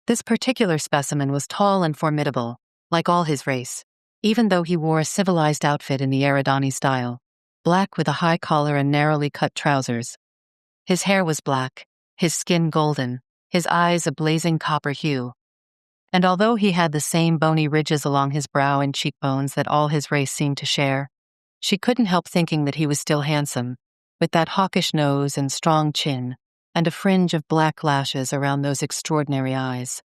This particular specimen was tall and formidable, like all his race, even though he wore a civilized outfit in the Eridani style, black with a high collar and narrowly cut trousers. His hair was black, his skin golden, his eyes a blazing copper hue. And although he had the same bony ridges along his brow and cheekbones that all his race seemed to share, she couldn't help thinking that he was still handsome, with that hawkish nose and strong chin, and a fringe of black lashes around those extraordinary eyes.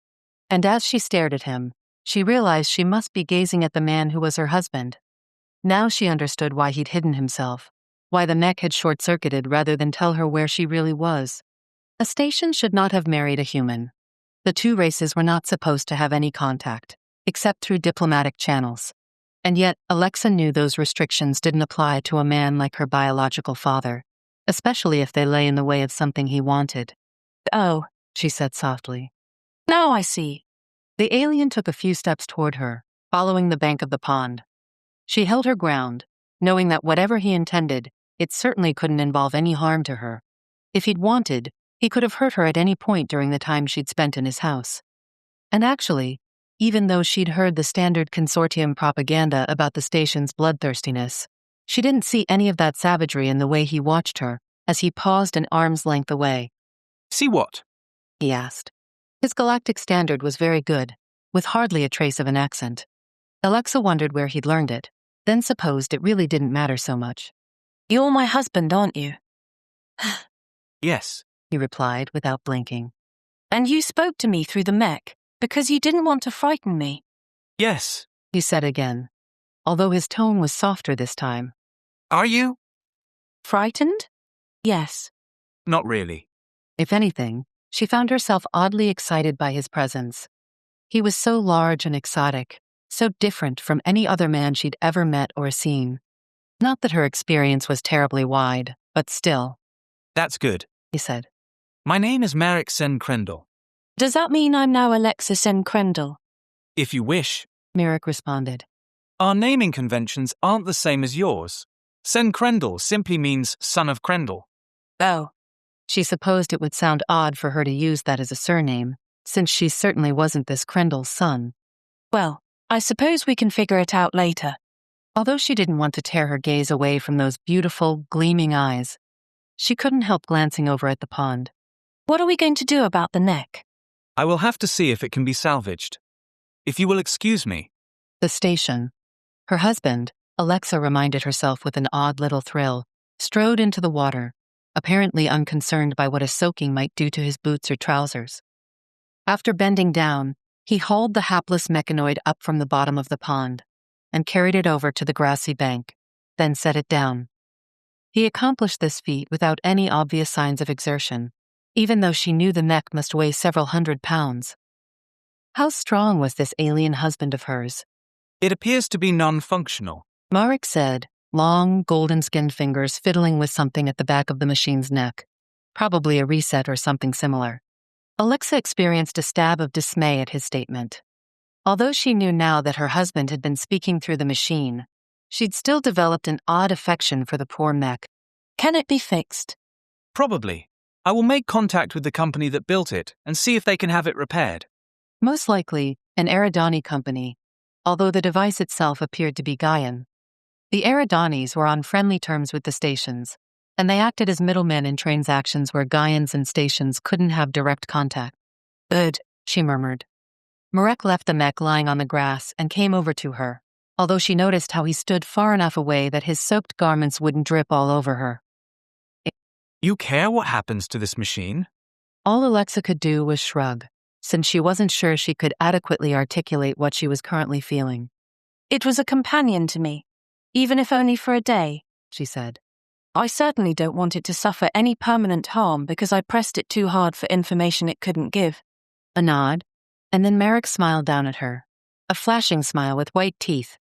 And as she stared at him, she realized she must be gazing at the man who was her husband. Now she understood why he'd hidden himself, why the mech had short-circuited rather than tell her where she really was. A station should not have married a human. The two races were not supposed to have any contact, except through diplomatic channels. And yet, Alexa knew those restrictions didn't apply to a man like her biological father, especially if they lay in the way of something he wanted. "Oh," she said softly. "Now I see." The alien took a few steps toward her, following the bank of the pond. She held her ground, knowing that whatever he intended, it certainly couldn't involve any harm to her. If he'd wanted, he could have hurt her at any point during the time she'd spent in his house. And actually, even though she'd heard the standard consortium propaganda about the station's bloodthirstiness, she didn't see any of that savagery in the way he watched her as he paused an arm's length away. "See what?" he asked. His galactic standard was very good, with hardly a trace of an accent. Alexa wondered where he'd learned it, then supposed it really didn't matter so much. "You're my husband, aren't you?" "Yes," he replied without blinking. "And you spoke to me through the mech because you didn't want to frighten me." "Yes." he said again, although his tone was softer this time. "Are you?" "Frightened?" "Yes." "Not really." If anything, she found herself oddly excited by his presence. He was so large and exotic, so different from any other man she'd ever met or seen. Not that her experience was terribly wide, but still. "That's good," he said. "My name is Marek Sen Krendel." "Does that mean I'm now Alexa Sen Krendel?" "If you wish." Merrick responded. "Our naming conventions aren't the same as yours. Sen Krendel simply means son of Krendel." "Oh." She supposed it would sound odd for her to use that as a surname, since she certainly wasn't this Krendel's son. "Well, I suppose we can figure it out later." Although she didn't want to tear her gaze away from those beautiful, gleaming eyes, she couldn't help glancing over at the pond. "What are we going to do about the neck?" "I will have to see if it can be salvaged. If you will excuse me." The station. Her husband, Alexa reminded herself with an odd little thrill, strode into the water, apparently unconcerned by what a soaking might do to his boots or trousers. After bending down, he hauled the hapless mechanoid up from the bottom of the pond and carried it over to the grassy bank, then set it down. He accomplished this feat without any obvious signs of exertion, even though she knew the mech must weigh several 100 pounds. How strong was this alien husband of hers? "It appears to be non-functional." Marek said, long, golden-skinned fingers fiddling with something at the back of the machine's neck, probably a reset or something similar. Alexa experienced a stab of dismay at his statement. Although she knew now that her husband had been speaking through the machine, she'd still developed an odd affection for the poor mech. "Can it be fixed?" "Probably. I will make contact with the company that built it and see if they can have it repaired." Most likely, an Eridani company, although the device itself appeared to be Gaian. The Eridanis were on friendly terms with the stations, and they acted as middlemen in transactions where Gaians and stations couldn't have direct contact. "Good," she murmured. Marek left the mech lying on the grass and came over to her, although she noticed how he stood far enough away that his soaked garments wouldn't drip all over her. "You care what happens to this machine?" All Alexa could do was shrug, since she wasn't sure she could adequately articulate what she was currently feeling. "It was a companion to me. even if only for a day, she said. I certainly don't want it to suffer any permanent harm because I pressed it too hard for information it couldn't give. A nod, and then Merrick smiled down at her. A flashing smile with white teeth.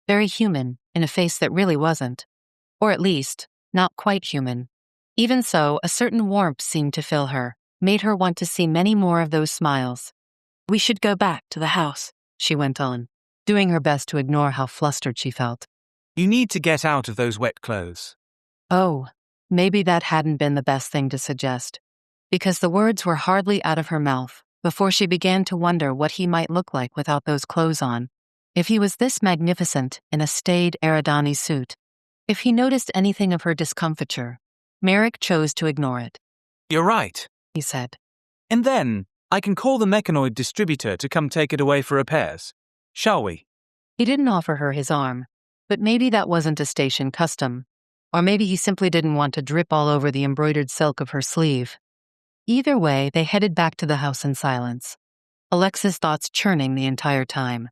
Very human, in a face that really wasn't. Or at least, not quite human. Even so, a certain warmth seemed to fill her, made her want to see many more of those smiles. We should go back to the house, she went on, doing her best to ignore how flustered she felt. You need to get out of those wet clothes. Oh, maybe that hadn't been the best thing to suggest, because the words were hardly out of her mouth before she began to wonder what he might look like without those clothes on. If he was this magnificent in a staid Eridani suit, if he noticed anything of her discomfiture, Merrick chose to ignore it. You're right, he said. And then, I can call the mechanoid distributor to come take it away for repairs. Shall we? He didn't offer her his arm, but maybe that wasn't a station custom, or maybe he simply didn't want to drip all over the embroidered silk of her sleeve. Either way, they headed back to the house in silence, Alexa's thoughts churning the entire time.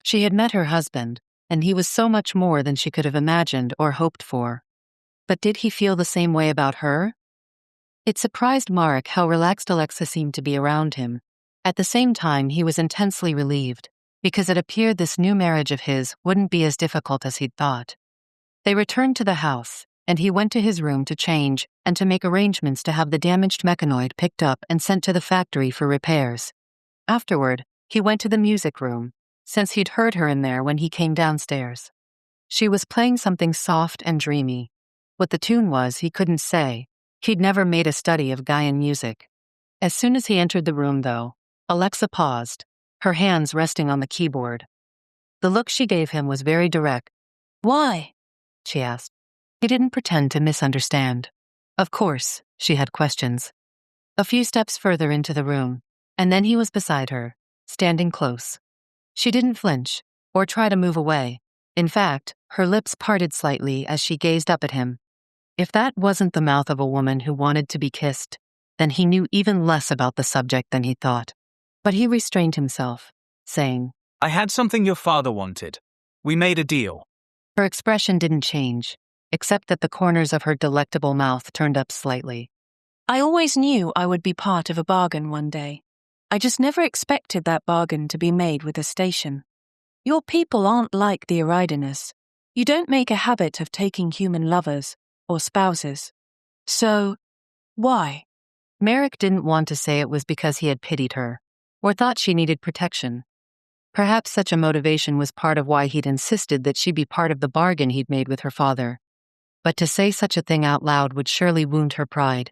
She had met her husband, and he was so much more than she could have imagined or hoped for. But did he feel the same way about her? It surprised Marek how relaxed Alexa seemed to be around him. At the same time, he was intensely relieved, because it appeared this new marriage of his wouldn't be as difficult as he'd thought. They returned to the house, and he went to his room to change and to make arrangements to have the damaged mechanoid picked up and sent to the factory for repairs. Afterward, he went to the music room, since he'd heard her in there when he came downstairs. She was playing something soft and dreamy. What the tune was, he couldn't say. He'd never made a study of Gaian music. As soon as he entered the room, though, Alexa paused, her hands resting on the keyboard. The look she gave him was very direct. Why? She asked. He didn't pretend to misunderstand. Of course, she had questions. A few steps further into the room, and then he was beside her, standing close. She didn't flinch, or try to move away. In fact, her lips parted slightly as she gazed up at him. If that wasn't the mouth of a woman who wanted to be kissed, then he knew even less about the subject than he thought. But he restrained himself, saying, I had something your father wanted. We made a deal. Her expression didn't change, except that the corners of her delectable mouth turned up slightly. I always knew I would be part of a bargain one day. I just never expected that bargain to be made with a station. Your people aren't like the Eridanus. You don't make a habit of taking human lovers or spouses. So, why? Merrick didn't want to say it was because he had pitied her, or thought she needed protection. Perhaps such a motivation was part of why he'd insisted that she be part of the bargain he'd made with her father. But to say such a thing out loud would surely wound her pride.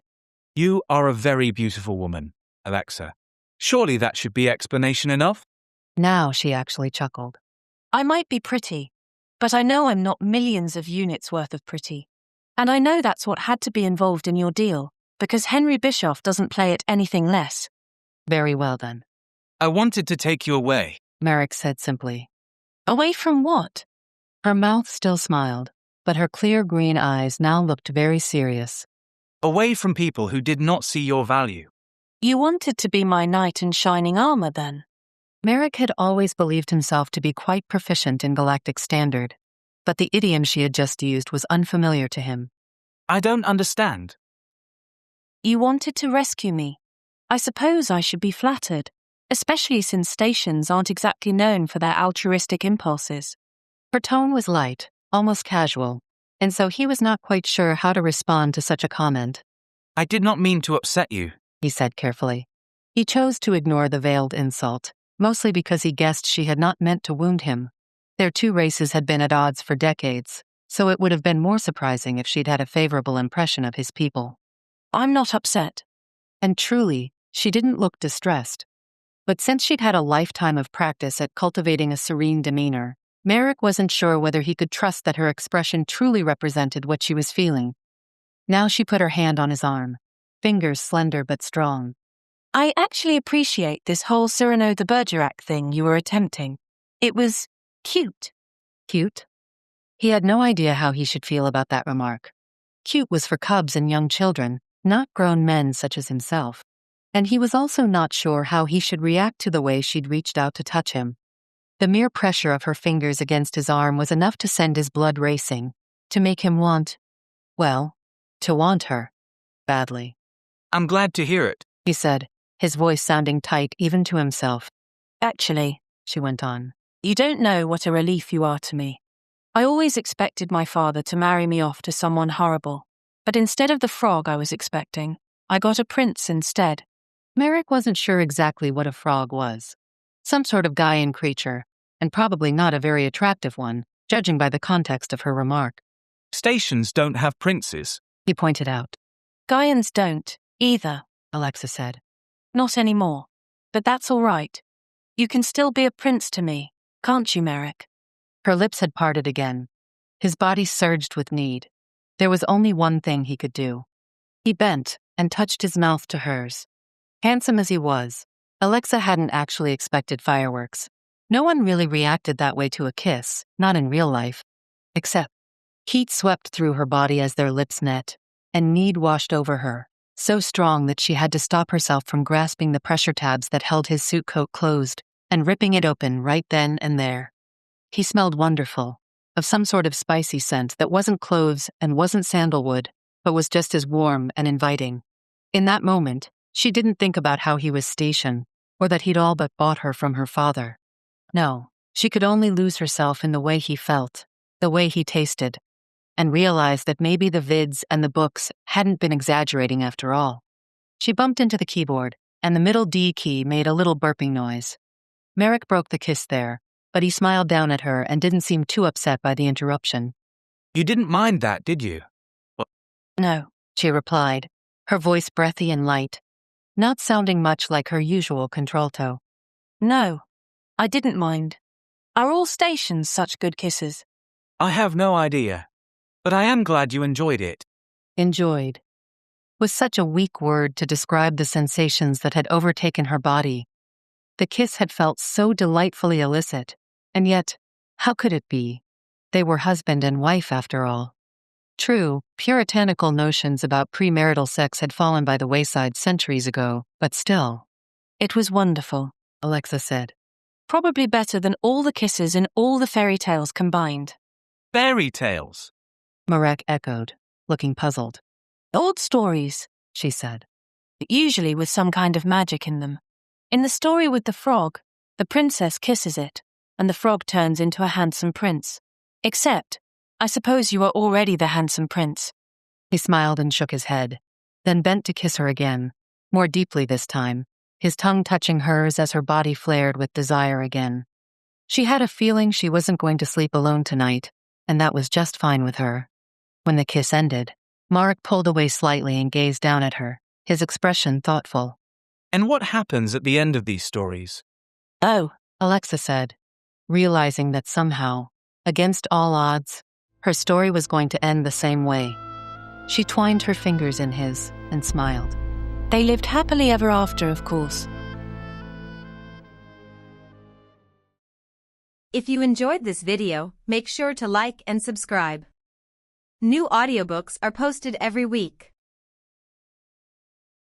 You are a very beautiful woman, Alexa. Surely that should be explanation enough? Now she actually chuckled. I might be pretty, but I know I'm not millions of units worth of pretty. And I know that's what had to be involved in your deal, because Henry Bischoff doesn't play at anything less. Very well then. I wanted to take you away, Merrick said simply. Away from what? Her mouth still smiled, but her clear green eyes now looked very serious. Away from people who did not see your value. You wanted to be my knight in shining armor, then? Merrick had always believed himself to be quite proficient in galactic standard, but the idiom she had just used was unfamiliar to him. I don't understand. You wanted to rescue me. I suppose I should be flattered, especially since stations aren't exactly known for their altruistic impulses. Her tone was light, almost casual, and so he was not quite sure how to respond to such a comment. I did not mean to upset you, he said carefully. He chose to ignore the veiled insult, mostly because he guessed she had not meant to wound him. Their two races had been at odds for decades, so it would have been more surprising if she'd had a favorable impression of his people. I'm not upset. And truly, she didn't look distressed. But since she'd had a lifetime of practice at cultivating a serene demeanor, Merrick wasn't sure whether he could trust that her expression truly represented what she was feeling. Now she put her hand on his arm, fingers slender but strong. I actually appreciate this whole Cyrano de Bergerac thing you were attempting. It was cute. Cute? He had no idea how he should feel about that remark. Cute was for cubs and young children, not grown men such as himself. And he was also not sure how he should react to the way she'd reached out to touch him. The mere pressure of her fingers against his arm was enough to send his blood racing, to make him to want her. Badly. I'm glad to hear it, He said, his voice sounding tight even to himself. Actually, She went on. you don't know what a relief you are to me. I always expected my father to marry me off to someone horrible, but instead of the frog I was expecting, I got a prince instead. Merrick wasn't sure exactly what a frog was. Some sort of Gaian creature, and probably not a very attractive one, judging by the context of her remark. Stations don't have princes. He pointed out. Gaians don't, either, Alexa said. not anymore. But that's all right. You can still be a prince to me, can't you, Merrick? Her lips had parted again. His body surged with need. There was only one thing he could do. He bent and touched his mouth to hers. Handsome as he was, Alexa hadn't actually expected fireworks. No one really reacted that way to a kiss, not in real life. Except, heat swept through her body as their lips met, and need washed over her, so strong that she had to stop herself from grasping the pressure tabs that held his suit coat closed and ripping it open right then and there. He smelled wonderful, of some sort of spicy scent that wasn't cloves and wasn't sandalwood, but was just as warm and inviting. In that moment, she didn't think about how he was stationed, or that he'd all but bought her from her father. No, she could only lose herself in the way he felt, the way he tasted, and realize that maybe the vids and the books hadn't been exaggerating after all. She bumped into the keyboard, and the middle D key made a little burping noise. Merrick broke the kiss there, but he smiled down at her and didn't seem too upset by the interruption. You didn't mind that, did you? No, she replied, her voice breathy and light, not sounding much like her usual contralto. No, I didn't mind. Are all stations such good kisses? I have no idea. But I am glad you enjoyed it. Enjoyed was such a weak word to describe the sensations that had overtaken her body. The kiss had felt so delightfully illicit, and yet, how could it be? They were husband and wife, after all. True, puritanical notions about premarital sex had fallen by the wayside centuries ago, but still. It was wonderful, Alexa said. Probably better than all the kisses in all the fairy tales combined. Fairy tales? Marek echoed, looking puzzled. Old stories, She said. usually with some kind of magic in them. In the story with the frog, the princess kisses it, and the frog turns into a handsome prince. Except, I suppose you are already the handsome prince. He smiled and shook his head, then bent to kiss her again, more deeply this time, his tongue touching hers as her body flared with desire again. She had a feeling she wasn't going to sleep alone tonight, and that was just fine with her. When the kiss ended, Marek pulled away slightly and gazed down at her, his expression thoughtful. And what happens at the end of these stories? Oh, Alexa said, realizing that somehow, against all odds, her story was going to end the same way. She twined her fingers in his and smiled. they lived happily ever after, of course. If you enjoyed this video, make sure to like and subscribe. New audiobooks are posted every week.